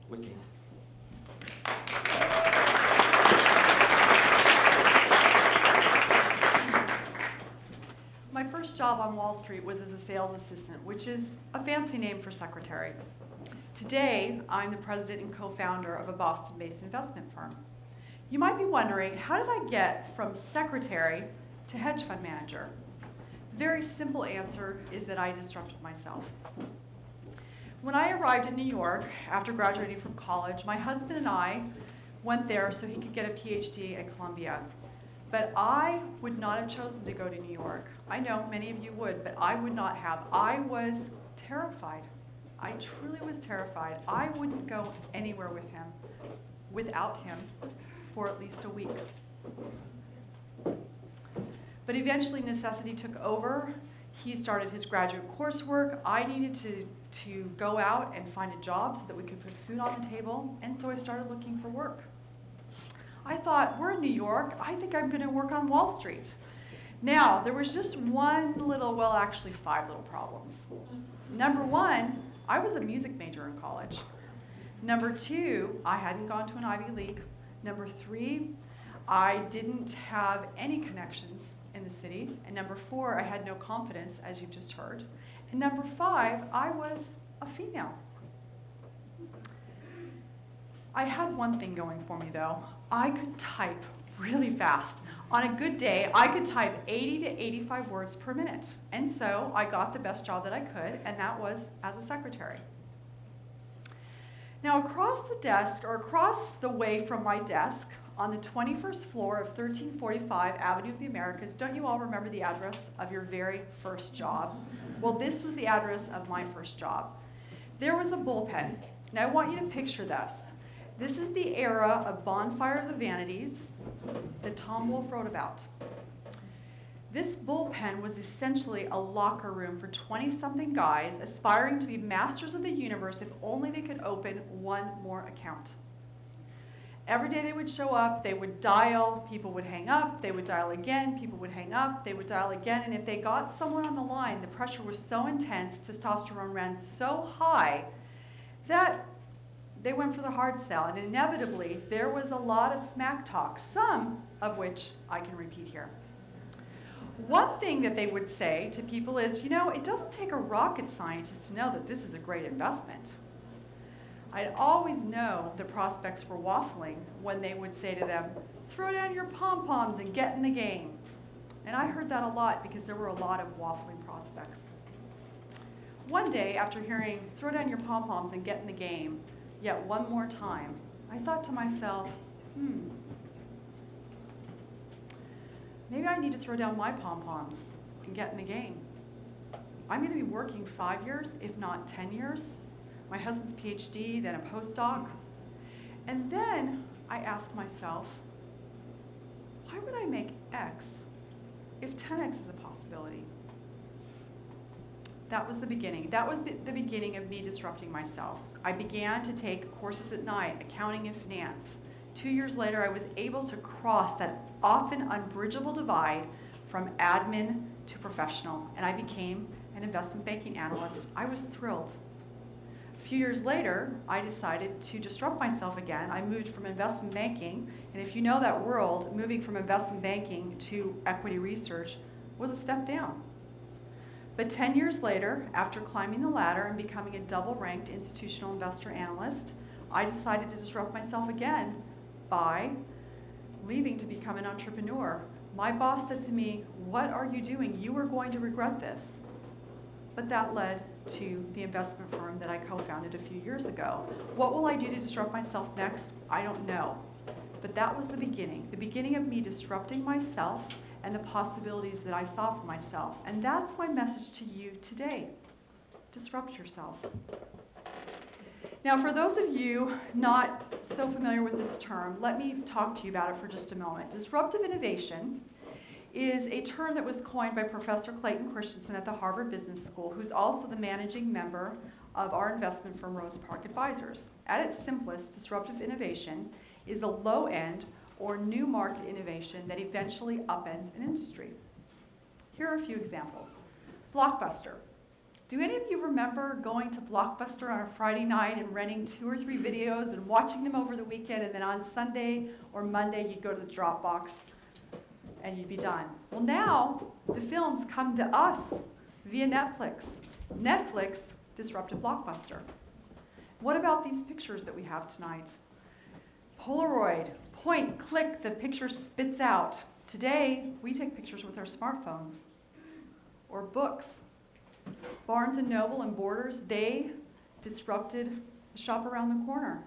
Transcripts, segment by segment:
Whitney. My first job on Wall Street was as a sales assistant, which is a fancy name for secretary. Today, I'm the president and co-founder of a Boston-based investment firm. You might be wondering, how did I get from secretary to hedge fund manager? The very simple answer is that I disrupted myself. When I arrived in New York after graduating from college, my husband and I went there so he could get a PhD at Columbia. But I would not have chosen to go to New York. I know many of you would, but I would not have. I was terrified. I truly was terrified. I wouldn't go anywhere without him, for at least a week. But eventually necessity took over. He started his graduate coursework. I needed to go out and find a job so that we could put food on the table, and so I started looking for work. I thought, we're in New York, I think I'm going to work on Wall Street. Now, there was just actually 5 little problems. Number 1, I was a music major in college. Number 2, I hadn't gone to an Ivy League. Number 3, I didn't have any connections in the city. And number 4, I had no confidence, as you've just heard. And number 5, I was a female. I had one thing going for me, though. I could type really fast. On a good day, I could type 80 to 85 words per minute. And so I got the best job that I could, and that was as a secretary. Now, across the desk, or across the way from my desk, on the 21st floor of 1345 Avenue of the Americas, don't you all remember the address of your very first job? Well, this was the address of my first job. There was a bullpen. Now, I want you to picture this. This is the era of Bonfire of the Vanities that Tom Wolfe wrote about. This bullpen was essentially a locker room for 20-something guys aspiring to be masters of the universe if only they could open one more account. Every day they would show up, they would dial, people would hang up, they would dial again, people would hang up, they would dial again, and if they got someone on the line, the pressure was so intense, testosterone ran so high, that they went for the hard sell, and inevitably, there was a lot of smack talk, some of which I can repeat here. One thing that they would say to people is, it doesn't take a rocket scientist to know that this is a great investment. I'd always know the prospects were waffling when they would say to them, throw down your pom-poms and get in the game. And I heard that a lot because there were a lot of waffling prospects. One day, after hearing, throw down your pom-poms and get in the game, yet one more time, I thought to myself, maybe I need to throw down my pom-poms and get in the game. I'm going to be working 5 years, if not 10 years. My husband's PhD, then a postdoc. And then I asked myself, why would I make X if 10X is a possibility? That was the beginning. That was the beginning of me disrupting myself. I began to take courses at night, accounting and finance. 2 years later, I was able to cross that often unbridgeable divide from admin to professional, and I became an investment banking analyst. I was thrilled. A few years later, I decided to disrupt myself again. I moved from investment banking, and if you know that world, moving from investment banking to equity research was a step down. But 10 years later, after climbing the ladder and becoming a double-ranked institutional investor analyst, I decided to disrupt myself again by leaving to become an entrepreneur. My boss said to me, what are you doing? You are going to regret this. But that led to the investment firm that I co-founded a few years ago. What will I do to disrupt myself next? I don't know. But that was the beginning of me disrupting myself and the possibilities that I saw for myself. And that's my message to you today. Disrupt yourself. Now, for those of you not so familiar with this term, let me talk to you about it for just a moment. Disruptive innovation is a term that was coined by Professor Clayton Christensen at the Harvard Business School, who's also the managing member of our investment firm, Rose Park Advisors. At its simplest, disruptive innovation is a low-end or new market innovation that eventually upends an industry. Here are a few examples. Blockbuster. Do any of you remember going to Blockbuster on a Friday night and renting 2 or 3 videos and watching them over the weekend, and then on Sunday or Monday you'd go to the Dropbox and you'd be done? Well, now the films come to us via Netflix. Netflix, disrupted Blockbuster. What about these pictures that we have tonight? Polaroid, point, click, the picture spits out. Today, we take pictures with our smartphones or books. Barnes & Noble and Borders, they disrupted the shop around the corner.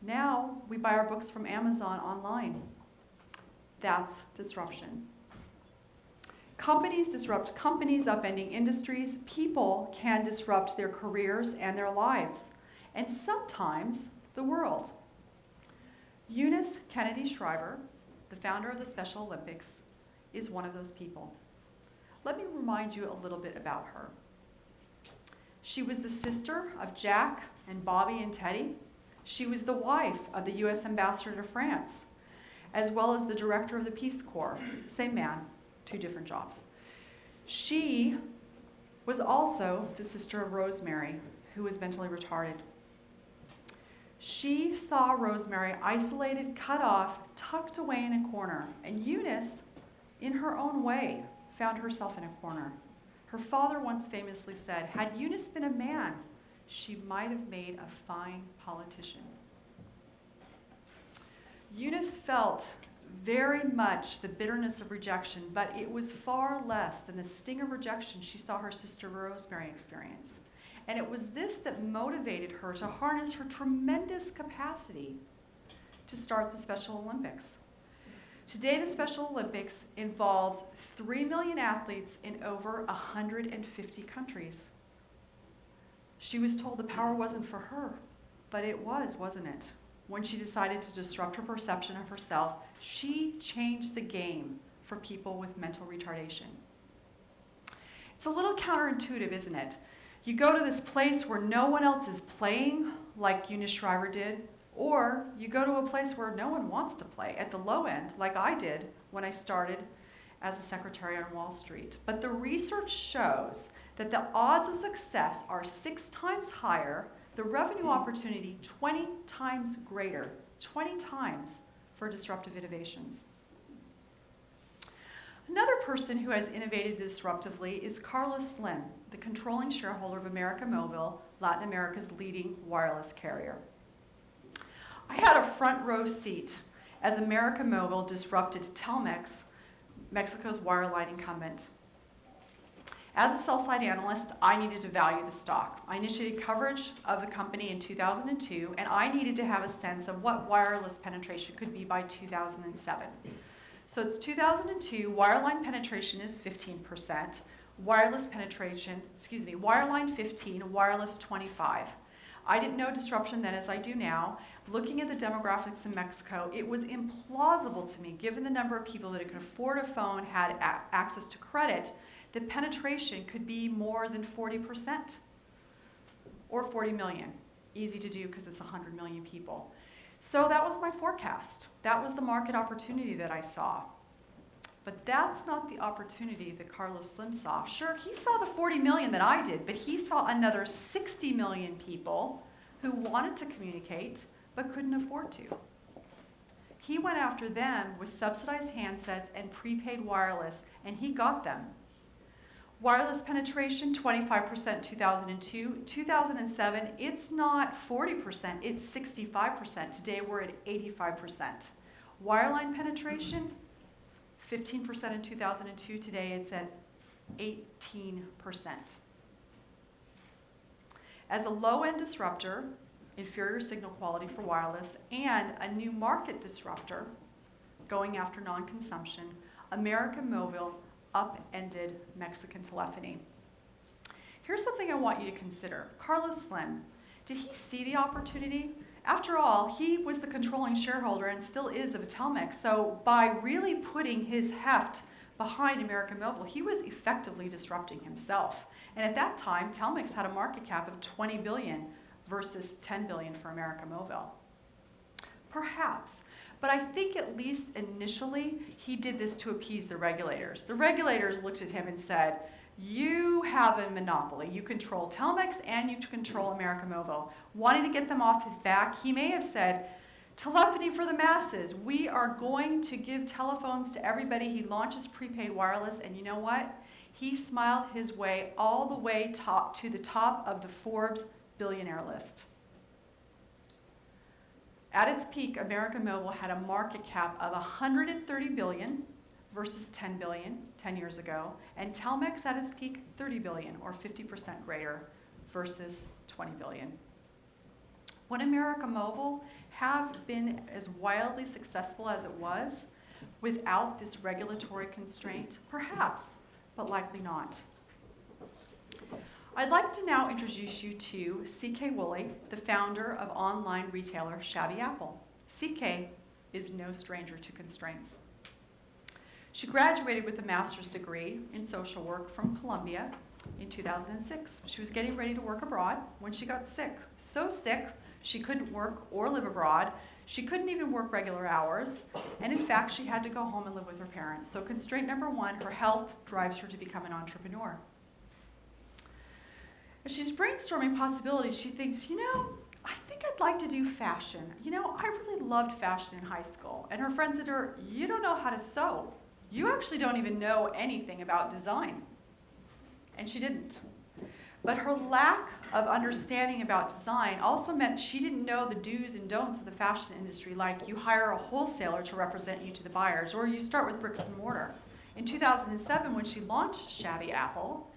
Now, we buy our books from Amazon online. That's disruption. Companies disrupt companies, upending industries. People can disrupt their careers and their lives, and sometimes the world. Eunice Kennedy Shriver, the founder of the Special Olympics, is one of those people. Let me remind you a little bit about her. She was the sister of Jack and Bobby and Teddy. She was the wife of the U.S. ambassador to France, as well as the director of the Peace Corps. Same man, 2 different jobs. She was also the sister of Rosemary, who was mentally retarded. She saw Rosemary isolated, cut off, tucked away in a corner, and Eunice, in her own way, found herself in a corner. Her father once famously said, had Eunice been a man, she might have made a fine politician. Eunice felt very much the bitterness of rejection, but it was far less than the sting of rejection she saw her sister Rosemary experience. And it was this that motivated her to harness her tremendous capacity to start the Special Olympics. Today, the Special Olympics involves 3 million athletes in over 150 countries. She was told the power wasn't for her, but it was, wasn't it? When she decided to disrupt her perception of herself, she changed the game for people with mental retardation. It's a little counterintuitive, isn't it? You go to this place where no one else is playing, like Eunice Shriver did, or you go to a place where no one wants to play, at the low end, like I did when I started as a secretary on Wall Street. But the research shows that the odds of success are 6 times higher, the revenue opportunity 20 times greater, 20 times for disruptive innovations. Another person who has innovated disruptively is Carlos Slim, the controlling shareholder of América Móvil, Latin America's leading wireless carrier. I had a front row seat as América Móvil disrupted Telmex, Mexico's wireline incumbent. As a sell-side analyst, I needed to value the stock. I initiated coverage of the company in 2002, and I needed to have a sense of what wireless penetration could be by 2007. So it's 2002, wireline penetration is 15%, wireline 15, wireless 25. I didn't know disruption then as I do now. Looking at the demographics in Mexico, it was implausible to me, given the number of people that could afford a phone, had access to credit, that penetration could be more than 40% or 40 million. Easy to do because it's 100 million people. So that was my forecast. That was the market opportunity that I saw. But that's not the opportunity that Carlos Slim saw. Sure, he saw the 40 million that I did, but he saw another 60 million people who wanted to communicate but couldn't afford to. He went after them with subsidized handsets and prepaid wireless, and he got them. Wireless penetration, 25% 2002. 2007, it's not 40%, it's 65%. Today we're at 85%. Wireline penetration, 15% in 2002. Today it's at 18%. As a low-end disruptor, inferior signal quality for wireless, and a new market disruptor going after non-consumption, América Móvil upended Mexican telephony. Here's something I want you to consider. Carlos Slim, did he see the opportunity? After all, he was the controlling shareholder and still is of Telmex, so by really putting his heft behind América Móvil, he was effectively disrupting himself. And at that time, Telmex had a market cap of 20 billion versus 10 billion for América Móvil. Perhaps. But I think at least initially, he did this to appease the regulators. The regulators looked at him and said, You have a monopoly. You control Telmex and you control América Móvil. Wanting to get them off his back, he may have said, telephony for the masses. We are going to give telephones to everybody. He launches prepaid wireless, and you know what? He smiled his way all the way to the top of the Forbes billionaire list. At its peak, América Móvil had a market cap of $130 billion versus $10 billion 10 years ago, and Telmex at its peak, $30 billion, or 50% greater, versus $20 billion. Would América Móvil have been as wildly successful as it was without this regulatory constraint? Perhaps, but likely not. I'd like to now introduce you to C.K. Woolley, the founder of online retailer Shabby Apple. C.K. is no stranger to constraints. She graduated with a master's degree in social work from Columbia in 2006. She was getting ready to work abroad when she got sick. So sick, she couldn't work or live abroad. She couldn't even work regular hours. And in fact, she had to go home and live with her parents. So constraint number one, her health drives her to become an entrepreneur. As she's brainstorming possibilities, she thinks, I think I'd like to do fashion. I really loved fashion in high school. And her friend said to her, you don't know how to sew. You actually don't even know anything about design. And she didn't. But her lack of understanding about design also meant she didn't know the do's and don'ts of the fashion industry, like you hire a wholesaler to represent you to the buyers, or you start with bricks and mortar. In 2007, when she launched Shabby Apple,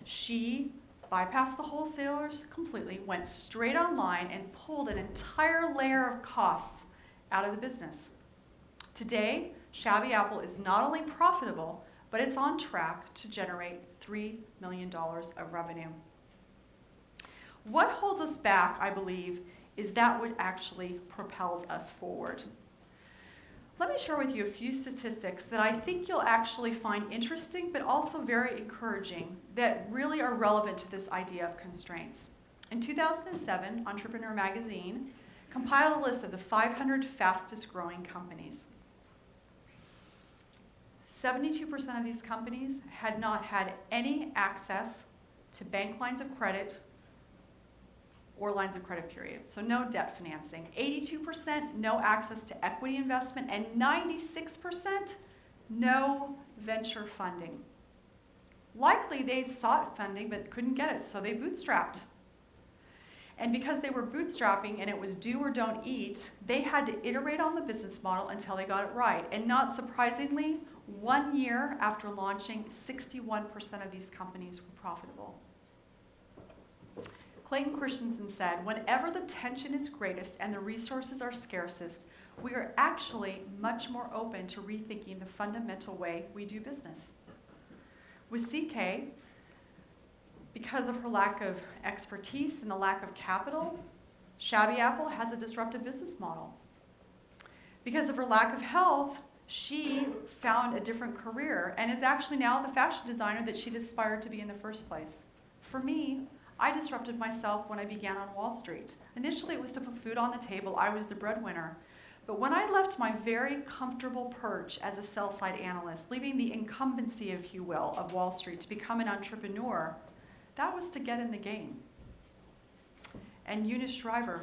she bypassed the wholesalers completely, went straight online, and pulled an entire layer of costs out of the business. Today, Shabby Apple is not only profitable, but it's on track to generate $3 million of revenue. What holds us back, I believe, is that what actually propels us forward. Let me share with you a few statistics that I think you'll actually find interesting, but also very encouraging, that really are relevant to this idea of constraints. In 2007, Entrepreneur Magazine compiled a list of the 500 fastest growing companies. 72% of these companies had not had any access to bank lines of credit or lines of credit, period. So no debt financing. 82% no access to equity investment, and 96% no venture funding. Likely they sought funding but couldn't get it, so they bootstrapped. And because they were bootstrapping and it was do or don't eat, they had to iterate on the business model until they got it right. And not surprisingly, 1 year after launching, 61% of these companies were profitable. Clayton Christensen said, whenever the tension is greatest and the resources are scarcest, we are actually much more open to rethinking the fundamental way we do business. With CK, because of her lack of expertise and the lack of capital, Shabby Apple has a disruptive business model. Because of her lack of health, she found a different career and is actually now the fashion designer that she'd aspired to be in the first place. For me, I disrupted myself when I began on Wall Street. Initially, it was to put food on the table. I was the breadwinner. But when I left my very comfortable perch as a sell-side analyst, leaving the incumbency, if you will, of Wall Street to become an entrepreneur, that was to get in the game. And Eunice Shriver,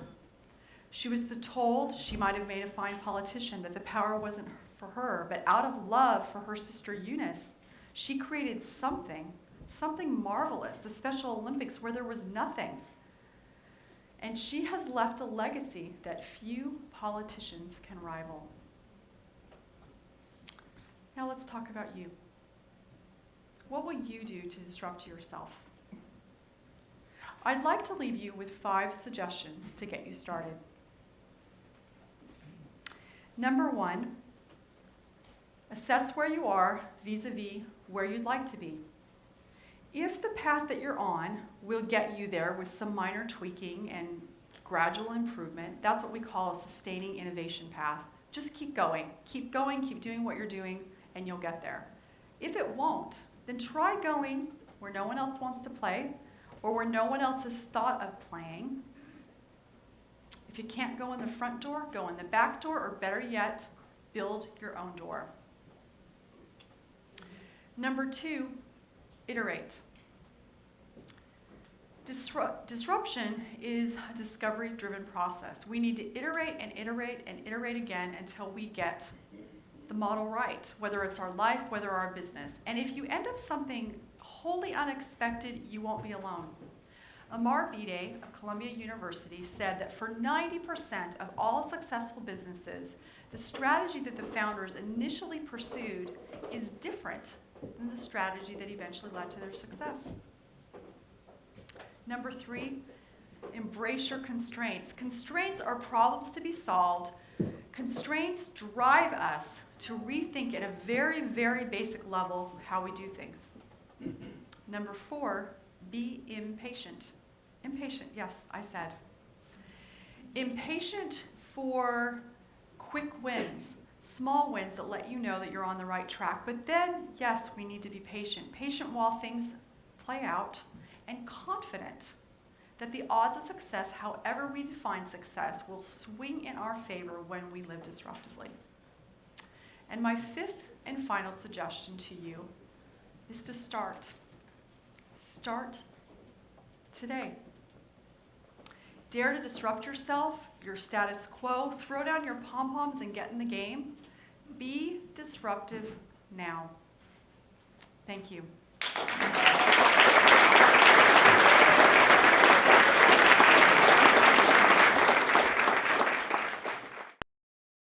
she was told she might have made a fine politician, that the power wasn't for her, but out of love for her sister Eunice, she created something marvelous, the Special Olympics, where there was nothing. And she has left a legacy that few politicians can rival. Now let's talk about you. What will you do to disrupt yourself? I'd like to leave you with 5 suggestions to get you started. Number 1, assess where you are vis-a-vis where you'd like to be. If the path that you're on will get you there with some minor tweaking and gradual improvement, that's what we call a sustaining innovation path. Just keep going, keep doing what you're doing, and you'll get there. If it won't, then try going where no one else wants to play, or where no one else has thought of playing. If you can't go in the front door, go in the back door, or better yet, build your own door. Number 2, iterate. Disruption is a discovery-driven process. We need to iterate and iterate and iterate again until we get the model right, whether it's our life, whether our business. And if you end up something wholly unexpected, you won't be alone. Amar Bide of Columbia University said that for 90% of all successful businesses, the strategy that the founders initially pursued is different than the strategy that eventually led to their success. Number 3, embrace your constraints. Constraints are problems to be solved. Constraints drive us to rethink at a very, very basic level how we do things. Number 4, be impatient. Impatient, yes, I said. Impatient for quick wins, small wins that let you know that you're on the right track. But then, yes, we need to be patient. Patient while things play out, and confident that the odds of success, however we define success, will swing in our favor when we live disruptively. And my 5th and final suggestion to you is to start. Start today. Dare to disrupt yourself, your status quo, throw down your pom-poms and get in the game. Be disruptive now. Thank you.